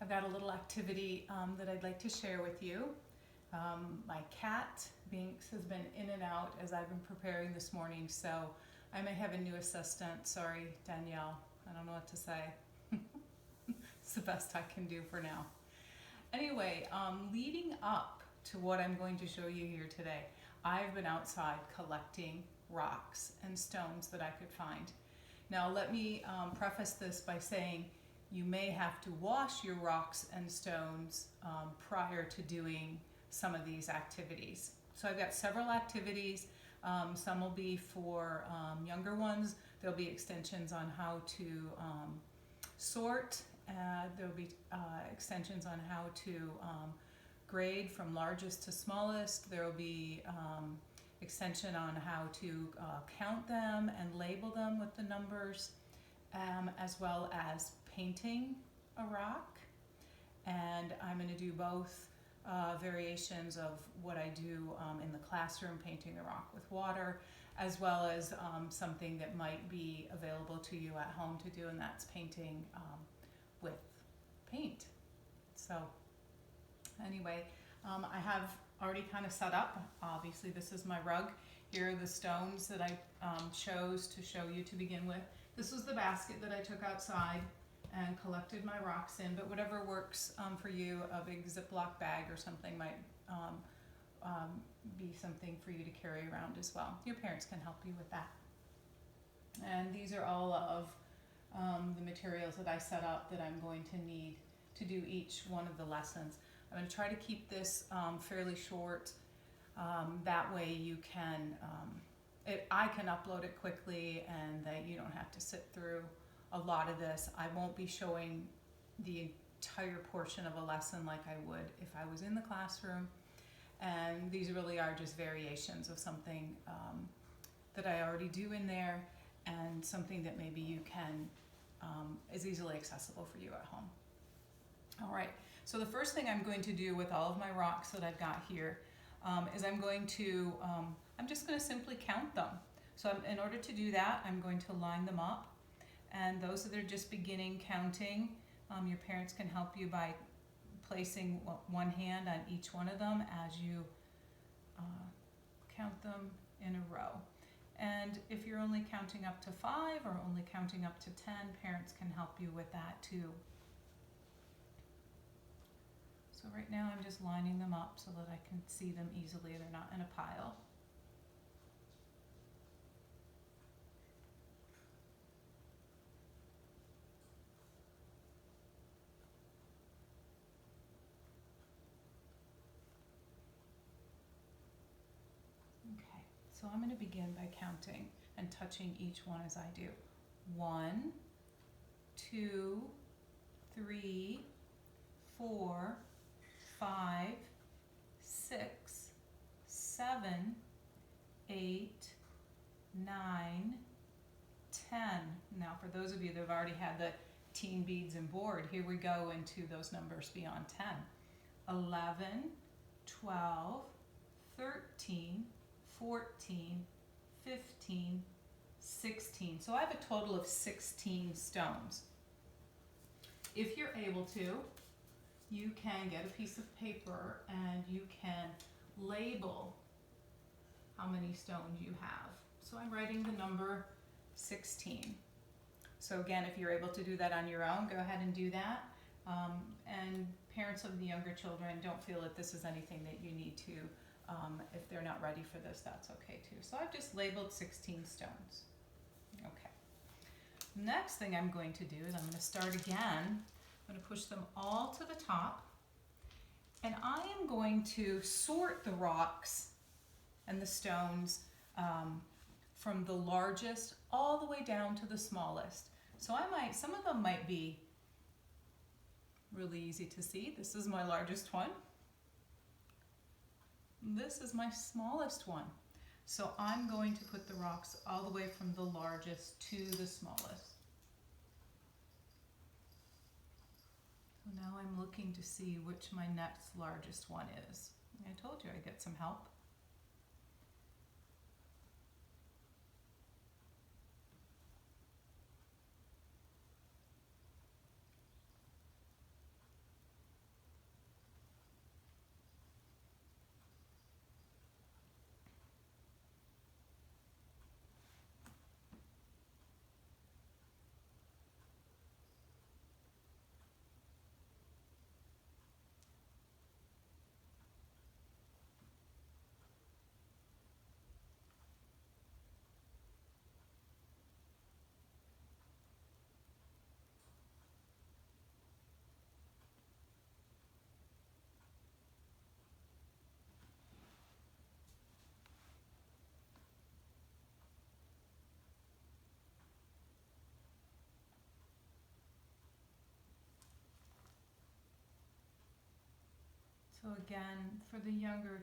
I've got a little activity that I'd like to share with you. My cat, Binks, has been in and out as I've been preparing this morning, so I may have a new assistant. Sorry, Danielle. I don't know what to say. It's the best I can do for now. Anyway, leading up to what I'm going to show you here today, I've been outside collecting rocks and stones that I could find. Now, let me preface this by saying you may have to wash your rocks and stones prior to doing some of these activities. So I've got several activities. Some will be for younger ones. There'll be extensions on how to sort. There'll be extensions on how to grade from largest to smallest. There will be extension on how to count them and label them with the numbers, as well as painting a rock. And I'm going to do both variations of what I do in the classroom, painting the rock with water, as well as something that might be available to you at home to do, and that's painting with paint. So anyway, I have already kind of set up. Obviously, this is my rug. Here are the stones that I chose to show you to begin with. This was the basket that I took outside and collected my rocks in, but whatever works for you, a big Ziploc bag or something might be something for you to carry around as well. Your parents can help you with that. And these are all of the materials that I set up that I'm going to need to do each one of the lessons. I'm going to try to keep this fairly short. That way you can, I can upload it quickly and that you don't have to sit through a lot of this. I won't be showing the entire portion of a lesson like I would if I was in the classroom. And these really are just variations of something that I already do in there, and something that maybe you can, is easily accessible for you at home. All right, so the first thing I'm going to do with all of my rocks that I've got here is I'm just going to simply count them. So in order to do that, I'm going to line them up. And those that are just beginning counting, your parents can help you by placing one hand on each one of them as you count them in a row. And if you're only counting up to 5 or only counting up to 10, parents can help you with that too. So right now I'm just lining them up so that I can see them easily. They're not in a pile. Okay, so I'm going to begin by counting and touching each one as I do. 1, 2, 3, 4, 5, 6, 7, 8, 9, 10. Now for those of you that have already had the teen beads and board, here we go into those numbers beyond 10. 11, 12, 13, 14, 15, 16. So I have a total of 16 stones. If you're able to, you can get a piece of paper and you can label how many stones you have. So I'm writing the number 16. So again, if you're able to do that on your own, go ahead and do that. And parents of the younger children, don't feel that this is anything that you need to, if they're not ready for this, that's okay too. So I've just labeled 16 stones. Okay. Next thing I'm going to do is I'm going to start again. I'm going to push them all to the top, and I am going to sort the rocks and the stones from the largest all the way down to the smallest. So some of them might be really easy to see. This is my largest one. This is my smallest one. So I'm going to put the rocks all the way from the largest to the smallest. So now I'm looking to see which my next largest one is. I told you I'd get some help. So again, for the younger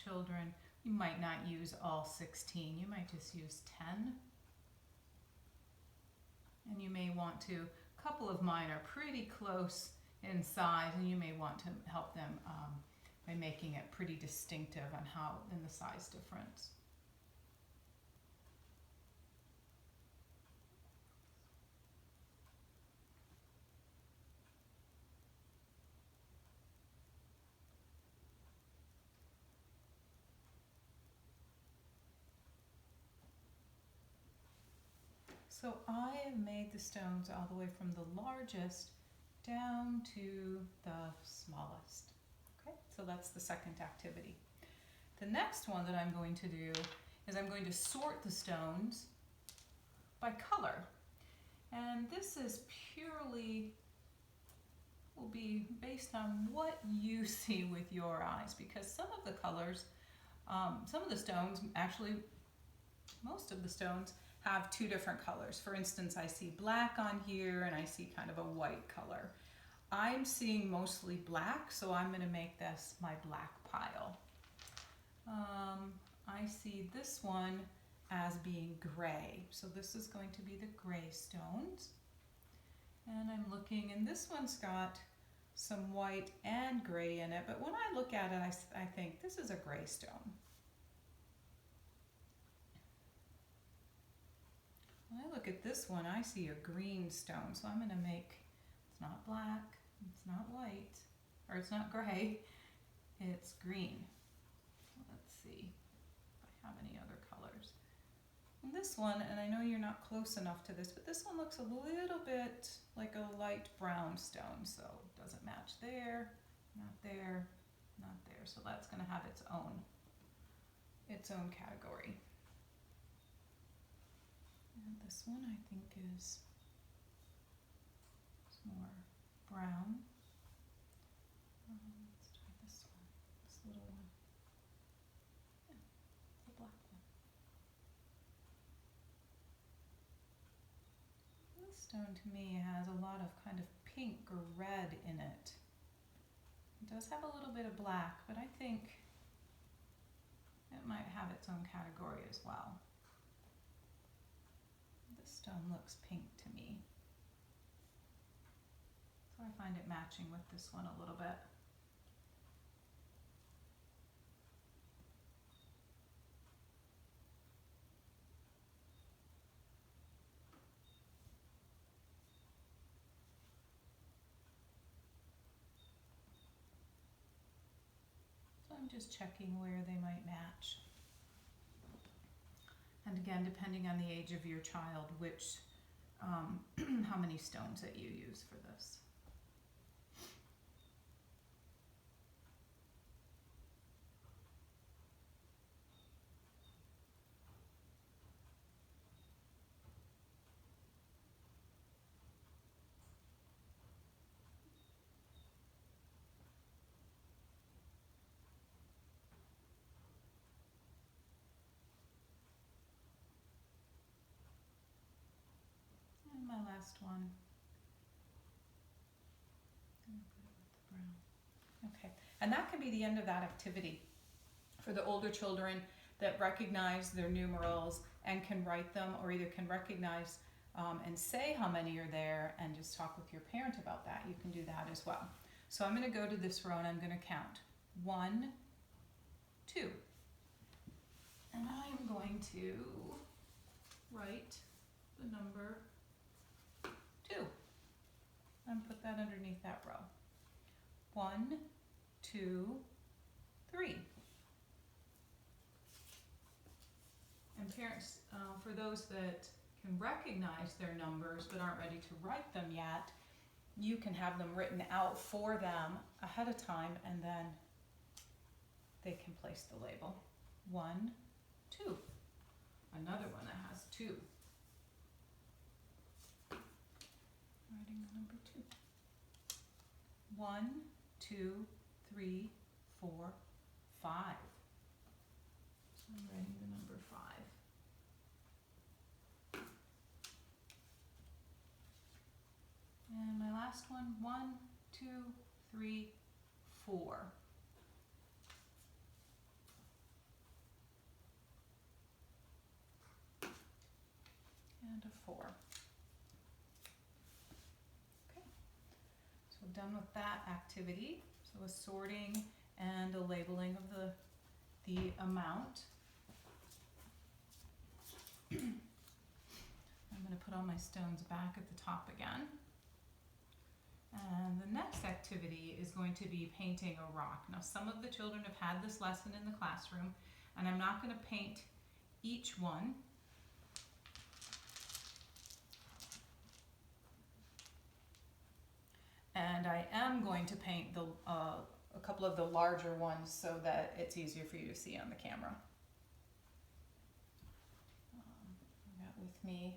children, you might not use all 16. You might just use 10. And you may want to, a couple of mine are pretty close in size, and you may want to help them by making it pretty distinctive on how, in the size difference. So I have made the stones all the way from the largest down to the smallest. Okay, so that's the second activity. The next one that I'm going to do is I'm going to sort the stones by color. And this is purely, will be based on what you see with your eyes, because some of the colors, some of the stones, actually most of the stones, have two different colors. For instance, I see black on here and I see kind of a white color. I'm seeing mostly black, so I'm going to make this my black pile. I see this one as being gray, so this is going to be the gray stones. And I'm looking, and this one's got some white and gray in it, but when I look at it, I think this is a gray stone. When I look at this one, I see a green stone, so I'm going to make, it's not black, it's not white, or it's not gray, it's green. Let's see if I have any other colors. And this one, and I know you're not close enough to this, but this one looks a little bit like a light brown stone, so it doesn't match there, not there, not there. So that's going to have its own category. And this one I think is more brown. Let's try this one, this little one. Yeah, it's a black one. This stone to me has a lot of kind of pink or red in it. It does have a little bit of black, but I think it might have its own category as well. This stone looks pink to me, so I find it matching with this one a little bit. So I'm just checking where they might match. And again, depending on the age of your child, which, how many stones that you use for this. And my last one. Okay, and that can be the end of that activity. For the older children that recognize their numerals and can write them, or either can recognize and say how many are there and just talk with your parent about that, you can do that as well. So I'm going to go to this row and I'm going to count 1, 2. And I'm going to write the number 2 and put that underneath that row. 1, 2, 3. And parents, for those that can recognize their numbers but aren't ready to write them yet, you can have them written out for them ahead of time, and then they can place the label. 1, 2. Another one that has 2. Writing the number 2. 1, 2, 3, 4, 5. So I'm writing the number 5. And my last one, 1, 2, 3, 4. and a 4. Okay, so done with that activity. So a sorting and a labeling of the amount. I'm going to put all my stones back at the top again. And the next activity is going to be painting a rock. Now some of the children have had this lesson in the classroom, and I'm not going to paint each one. And I am going to paint a couple of the larger ones so that it's easier for you to see on the camera. I got with me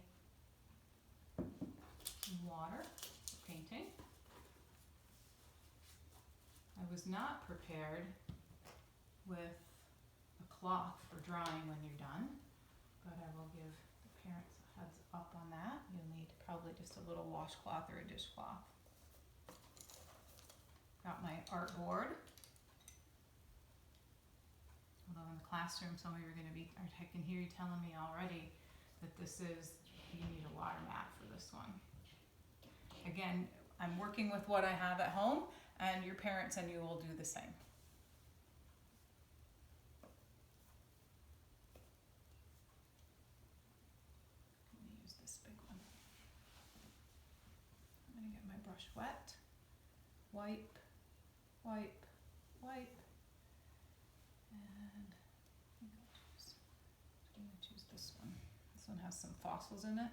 water for painting. I was not prepared with a cloth for drying when you're done, but I will give the parents a heads up on that. You'll need probably just a little washcloth or a dishcloth. Got my art board. Although in the classroom, some of you are going to be, I can hear you telling me already that you need a water mat for this one. Again, I'm working with what I have at home, and your parents and you will do the same. Let me use this big one. I'm going to get my brush wet. Wipe, wipe, wipe. And I think I'm going to choose this one. This one has some fossils in it.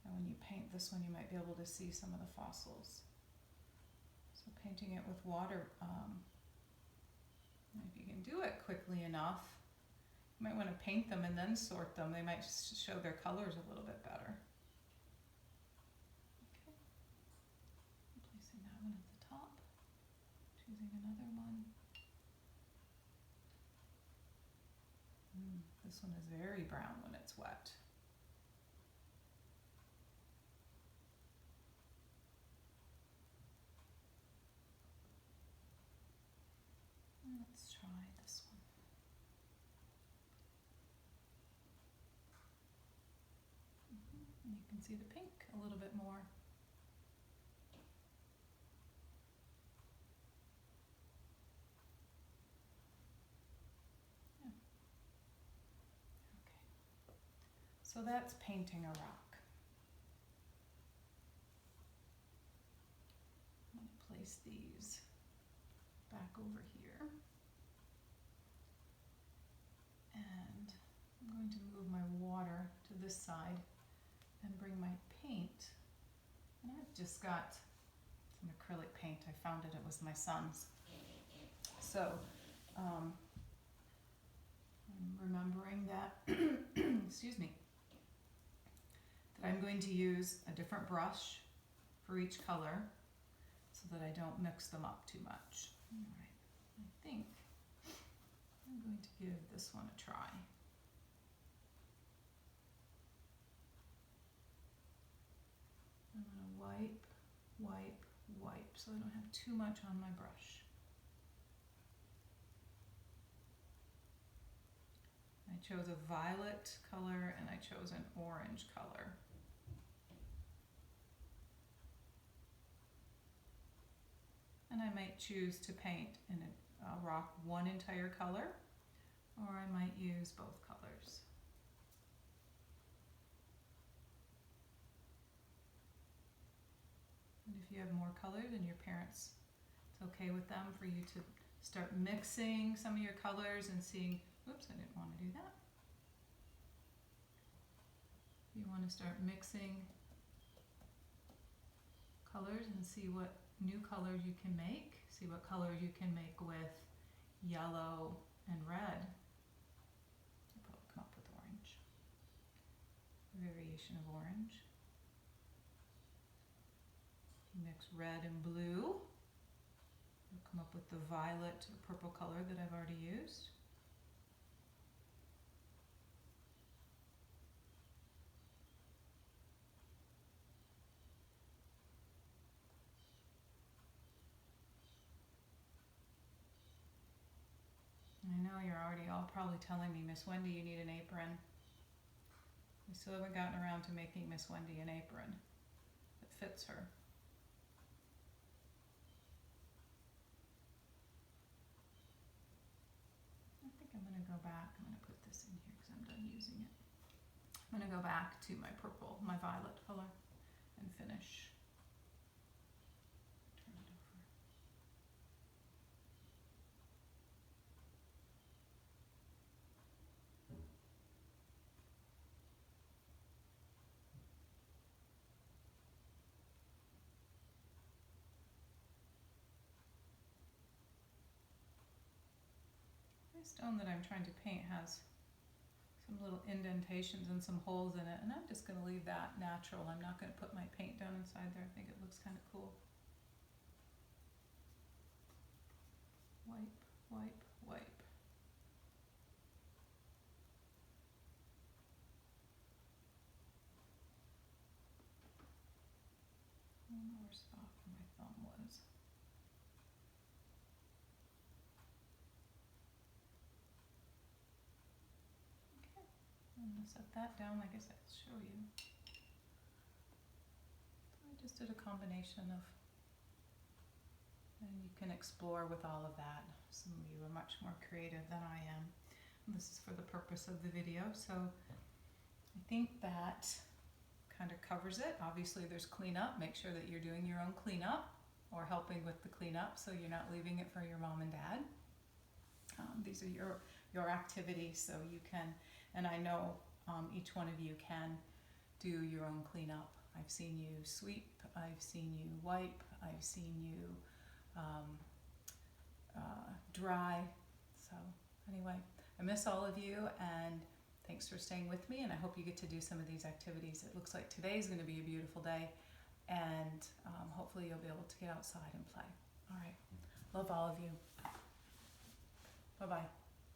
And when you paint this one, you might be able to see some of the fossils. So painting it with water, if you can do it quickly enough, you might want to paint them and then sort them. They might just show their colors a little bit better. Okay. I'm placing that one at the top. Choosing another one. This one is very brown when it's wet. Let's try this one. And you can see the pink a little bit more. Yeah. Okay. So that's painting a rock. I'm going to place these back over here. And I'm going to move my water to this side and bring my paint. And I've just got some acrylic paint. I found it was my son's. So I'm remembering that, excuse me, that I'm going to use a different brush for each color so that I don't mix them up too much. All right, I think I'm going to give this one a try. I'm going to wipe, wipe, wipe so I don't have too much on my brush. I chose a violet color and I chose an orange color. And I might choose to paint in a rock one entire color, or I might use both colors. And if you have more colors and your parents, it's okay with them for you to start mixing some of your colors and seeing, oops, I didn't want to do that. You want to start mixing colors and see what new colors you can make. See what colors you can make with yellow and red. I'll probably come up with orange. A variation of orange. You mix red and blue. You'll come up with the violet or purple color that I've already used. I know you're already all probably telling me, Miss Wendy, you need an apron. We still haven't gotten around to making Miss Wendy an apron that fits her. I think I'm going to go back. I'm going to put this in here because I'm done using it. I'm going to go back to my purple, my violet color, and finish. Turn it over. The stone that I'm trying to paint has some little indentations and some holes in it, and I'm just going to leave that natural. I'm not going to put my paint down inside there. I think it looks kind of cool. Wipe, wipe, wipe. I don't know where spot for my thumb was. Okay, I'm going to set that down. I guess I'll show you. I just did a combination of, and you can explore with all of that. Some of you are much more creative than I am. And this is for the purpose of the video, so I think that kind of covers it. Obviously there's cleanup. Make sure that you're doing your own cleanup or helping with the cleanup so you're not leaving it for your mom and dad. These are your activities, so you can, and I know each one of you can do your own cleanup. I've seen you sweep, I've seen you wipe, I've seen you dry. So anyway, I miss all of you, and thanks for staying with me, and I hope you get to do some of these activities. It looks like today's going to be a beautiful day, and hopefully you'll be able to get outside and play. All right. Love all of you. Bye-bye.